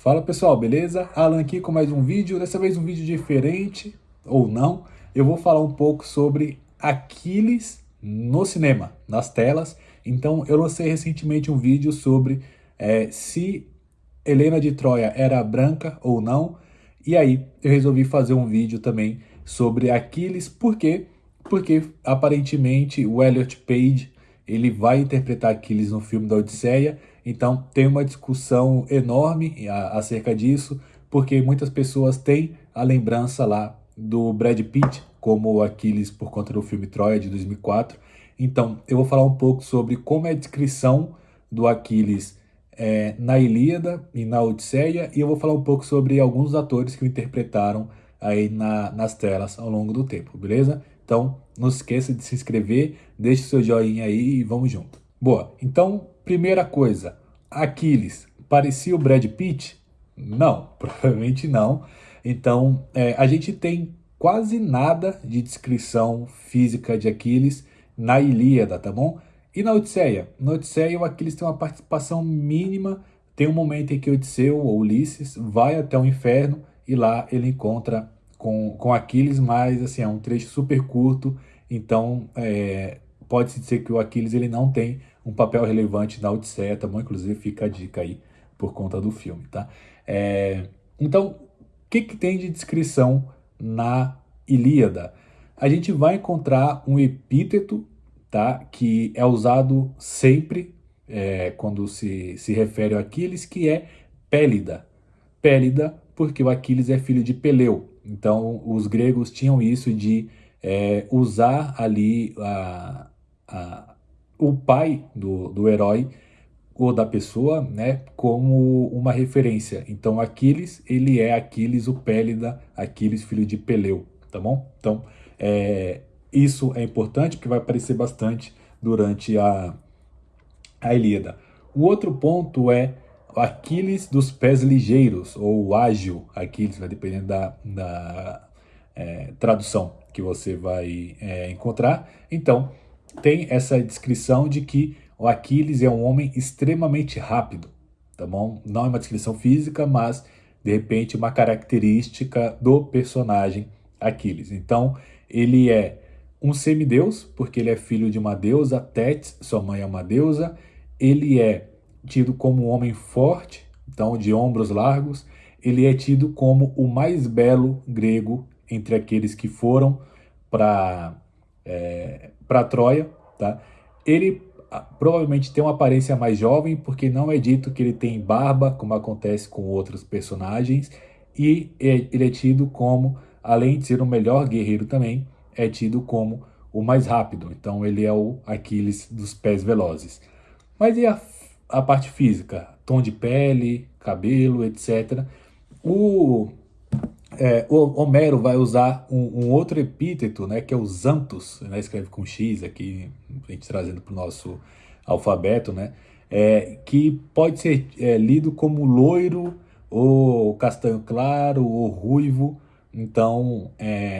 Fala pessoal, beleza? Alan aqui com mais um vídeo, dessa vez um vídeo diferente, ou não. Eu vou falar um pouco sobre Aquiles no cinema, nas telas. Então eu lancei recentemente um vídeo sobre se Helena de Troia era branca ou não. E aí eu resolvi fazer um vídeo também sobre Aquiles, por quê? Porque aparentemente o Elliot Page ele vai interpretar Aquiles no filme da Odisseia. Então tem uma discussão enorme acerca disso, porque muitas pessoas têm a lembrança lá do Brad Pitt como Aquiles por conta do filme Troia de 2004. Então eu vou falar um pouco sobre como é a descrição do Aquiles na Ilíada e na Odisseia, e eu vou falar um pouco sobre alguns atores que o interpretaram aí nas telas ao longo do tempo, beleza? Então, não esqueça de se inscrever, deixe seu joinha aí e vamos junto. Boa, então, primeira coisa, Aquiles, parecia o Brad Pitt? Não, provavelmente não. Então, a gente tem quase nada de descrição física de Aquiles na Ilíada, tá bom? E na Odisseia? Na Odisseia, o Aquiles tem uma participação mínima. Tem um momento em que Odisseu, ou Ulisses, vai até o inferno e lá ele encontra com Aquiles, mas assim, é um trecho super curto, então pode-se dizer que o Aquiles ele não tem um papel relevante na Odisseia, tá bom? Inclusive fica a dica aí por conta do filme, tá? Então, o que tem de descrição na Ilíada? A gente vai encontrar um epíteto, tá? Que é usado sempre quando se refere a Aquiles, que é Pélida. Pélida, porque o Aquiles é filho de Peleu. Então, os gregos tinham isso de usar ali o pai do herói ou da pessoa, né, como uma referência. Então, Aquiles, ele é Aquiles, o Pélida, Aquiles, filho de Peleu, tá bom? Então, isso é importante porque vai aparecer bastante durante a Ilíada. O outro ponto é Aquiles dos pés ligeiros, ou ágil Aquiles, vai dependendo da tradução que você vai encontrar. Então, tem essa descrição de que o Aquiles é um homem extremamente rápido, tá bom? Não é uma descrição física, mas de repente uma característica do personagem Aquiles. Então, ele é um semideus, porque ele é filho de uma deusa, Tétis, sua mãe é uma deusa. Ele é tido como um homem forte, então de ombros largos. Ele é tido como o mais belo grego entre aqueles que foram para Troia, tá? Ele provavelmente tem uma aparência mais jovem, porque não é dito que ele tem barba, como acontece com outros personagens, e ele é tido como, além de ser o melhor guerreiro também, é tido como o mais rápido. Então ele é o Aquiles dos pés velozes. Mas e a parte física? Tom de pele, cabelo, etc. O Homero vai usar um outro epíteto, né, que é o Xanthus, né, escreve com X aqui, a gente trazendo para o nosso alfabeto, né, que pode ser lido como loiro, ou castanho claro, ou ruivo. Então,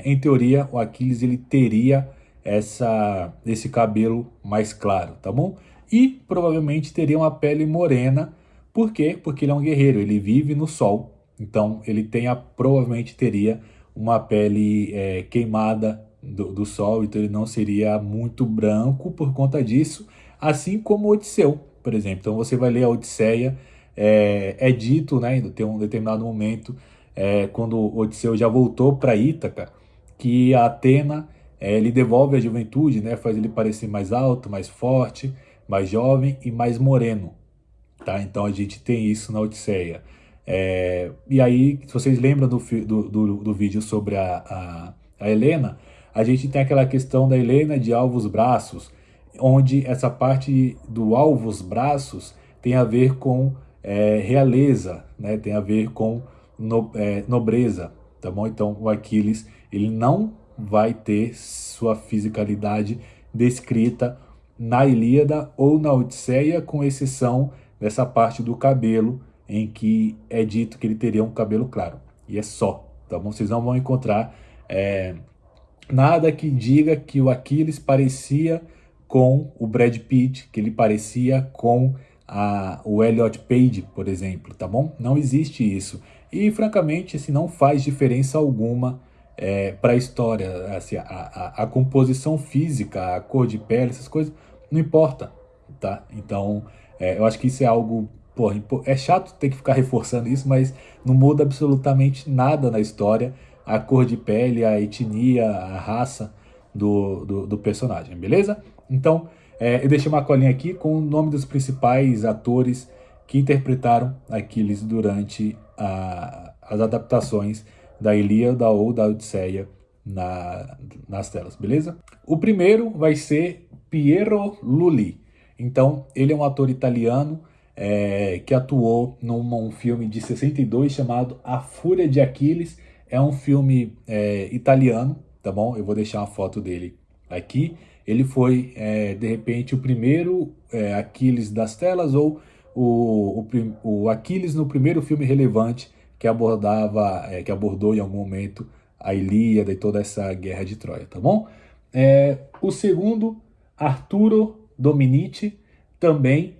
em teoria, o Aquiles ele teria esse cabelo mais claro, tá bom? E provavelmente teria uma pele morena. Por quê? Porque ele é um guerreiro, ele vive no sol. Então ele provavelmente teria uma pele queimada do sol, então ele não seria muito branco por conta disso, assim como Odisseu, por exemplo. Então você vai ler a Odisseia, é dito, né, tem um determinado momento, quando Odisseu já voltou para Ítaca, que a Atena lhe devolve a juventude, né, faz ele parecer mais alto, mais forte, mais jovem e mais moreno. Tá? Então a gente tem isso na Odisseia. E aí, se vocês lembram do vídeo sobre a Helena, a gente tem aquela questão da Helena de alvos braços, onde essa parte do alvos braços tem a ver com realeza, né? Tem a ver com nobreza, tá bom? Então o Aquiles ele não vai ter sua fisicalidade descrita na Ilíada ou na Odisseia, com exceção dessa parte do cabelo, em que é dito que ele teria um cabelo claro. E é só, tá bom? Vocês não vão encontrar nada que diga que o Aquiles parecia com o Brad Pitt, que ele parecia com o Elliot Page, por exemplo, tá bom? Não existe isso. E, francamente, assim, não faz diferença alguma para a história. Assim, a composição física, a cor de pele, essas coisas, não importa, tá? Então, eu acho que isso é algo... Pô, é chato ter que ficar reforçando isso, mas não muda absolutamente nada na história. A cor de pele, a etnia, a raça do personagem, beleza? Então, eu deixei uma colinha aqui com o nome dos principais atores que interpretaram Aquiles durante as adaptações da Ilíada ou da Odisseia nas telas, beleza? O primeiro vai ser Piero Lully. Então, ele é um ator italiano que atuou num filme de 62 chamado A Fúria de Aquiles. É um filme italiano, tá bom? Eu vou deixar uma foto dele aqui. Ele foi, de repente, o primeiro Aquiles das telas ou o Aquiles no primeiro filme relevante que que abordou em algum momento a Ilíada e toda essa guerra de Troia, tá bom? O segundo, Arturo Dominici, também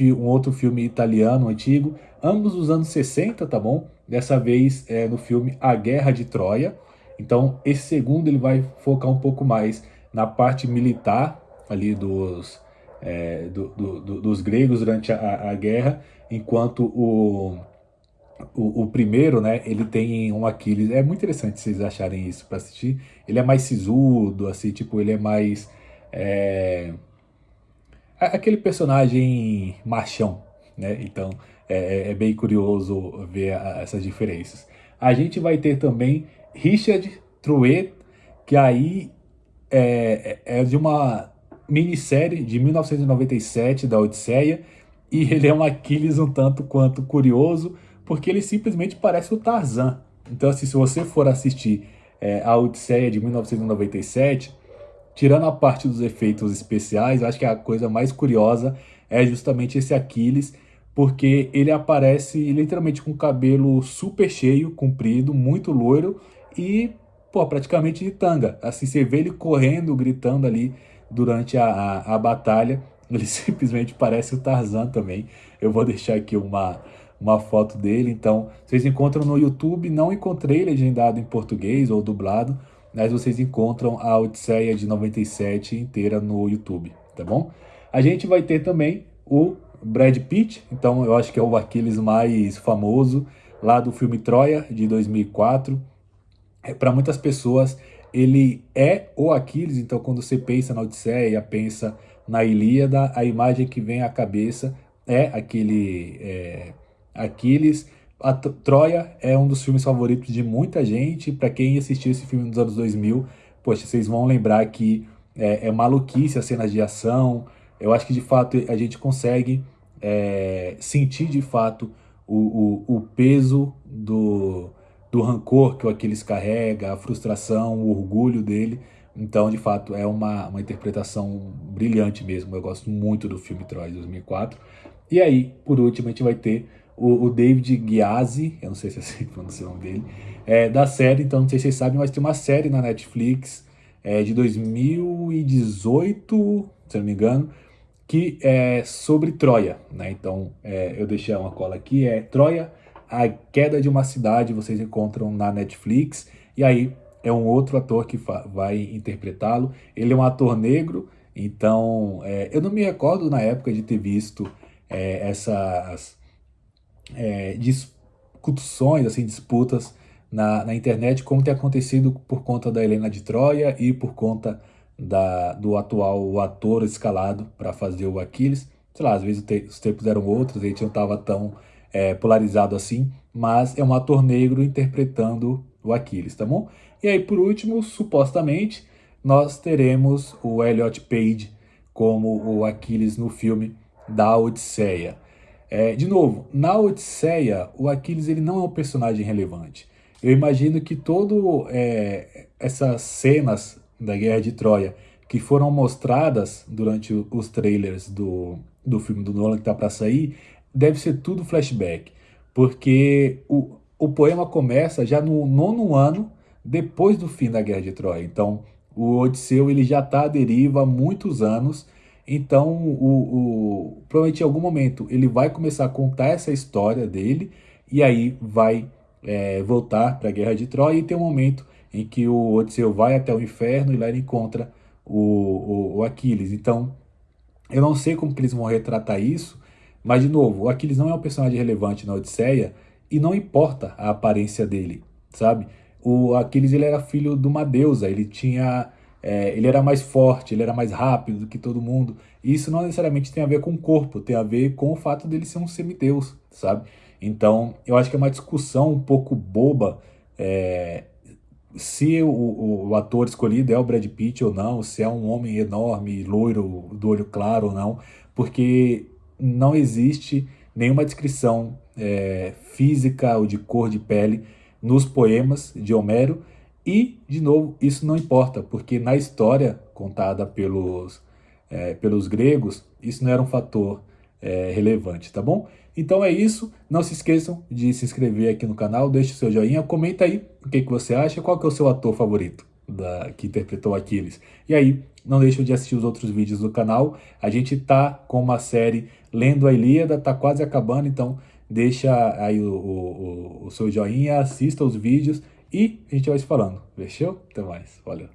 um outro filme italiano antigo, ambos dos anos 60, tá bom? Dessa vez no filme A Guerra de Troia. Então, esse segundo ele vai focar um pouco mais na parte militar ali dos gregos durante a guerra, enquanto o primeiro, né, ele tem um Aquiles. É muito interessante vocês acharem isso para assistir. Ele é mais sisudo, assim, tipo, ele é mais aquele personagem machão, né? Então é bem curioso ver essas diferenças. A gente vai ter também Richard Truet, que aí é de uma minissérie de 1997 da Odisseia, e ele é um Aquiles um tanto quanto curioso, porque ele simplesmente parece o Tarzan. Então, assim, se você for assistir a Odisseia de 1997, tirando a parte dos efeitos especiais, eu acho que a coisa mais curiosa é justamente esse Aquiles, porque ele aparece literalmente com o cabelo super cheio, comprido, muito loiro e, pô, praticamente de tanga. Assim, você vê ele correndo, gritando ali durante a batalha, ele simplesmente parece o Tarzan também. Eu vou deixar aqui uma foto dele, então vocês encontram no YouTube. Não encontrei legendado em português ou dublado, mas vocês encontram a Odisseia de 97 inteira no YouTube, tá bom? A gente vai ter também o Brad Pitt, então eu acho que é o Aquiles mais famoso, lá do filme Troia, de 2004. Para muitas pessoas, ele é o Aquiles, então quando você pensa na Odisseia, pensa na Ilíada, a imagem que vem à cabeça é aquele Aquiles. A Troia é um dos filmes favoritos de muita gente. Para quem assistiu esse filme nos anos 2000, poxa, vocês vão lembrar que é maluquice as cenas de ação. Eu acho que de fato a gente consegue sentir de fato o peso do rancor que o Aquiles carrega, a frustração, o orgulho dele. Então, de fato, é uma interpretação brilhante mesmo. Eu gosto muito do filme Troia de 2004. E aí, por último, a gente vai ter o David Gyasi, eu não sei se é assim que pronuncia o nome dele, da série. Então, não sei se vocês sabem, mas tem uma série na Netflix de 2018, se eu não me engano, que é sobre Troia, né? Então, eu deixei uma cola aqui, Troia, a Queda de uma Cidade, vocês encontram na Netflix, e aí é um outro ator que vai interpretá-lo. Ele é um ator negro, então eu não me recordo na época de ter visto essas discussões, assim, disputas na internet, como tem acontecido por conta da Helena de Troia e por conta do atual ator escalado para fazer o Aquiles. Sei lá, às vezes os tempos eram outros, a gente não estava tão polarizado assim, mas é um ator negro interpretando o Aquiles, tá bom? E aí, por último, supostamente, nós teremos o Elliot Page como o Aquiles no filme da Odisseia. De novo, na Odisseia, o Aquiles ele não é um personagem relevante. Eu imagino que todo essas cenas da Guerra de Troia que foram mostradas durante os trailers do filme do Nolan que tá para sair, deve ser tudo flashback, porque o poema começa já no 9º ano depois do fim da Guerra de Troia. Então, o Odisseu ele já está à deriva há muitos anos Então, provavelmente em algum momento ele vai começar a contar essa história dele e aí vai voltar para a Guerra de Troia e tem um momento em que o Odisseu vai até o inferno e lá ele encontra o Aquiles. Então, eu não sei como que eles vão retratar isso, mas de novo, o Aquiles não é um personagem relevante na Odisseia e não importa a aparência dele, sabe? O Aquiles ele era filho de uma deusa, ele era mais forte, ele era mais rápido do que todo mundo. E isso não necessariamente tem a ver com o corpo, tem a ver com o fato dele ser um semideus, sabe? Então, eu acho que é uma discussão um pouco boba se o ator escolhido é o Brad Pitt ou não, se é um homem enorme, loiro, do olho claro ou não, porque não existe nenhuma descrição física ou de cor de pele nos poemas de Homero e, de novo, isso não importa, porque na história contada pelos gregos, isso não era um fator relevante, tá bom? Então é isso, não se esqueçam de se inscrever aqui no canal, deixe o seu joinha, comenta aí o que você acha, qual que é o seu ator favorito que interpretou Aquiles. E aí, não deixem de assistir os outros vídeos do canal, a gente tá com uma série Lendo a Ilíada, tá quase acabando, então deixa aí o seu joinha, assista os vídeos e a gente vai se falando, fechou? Até mais, valeu.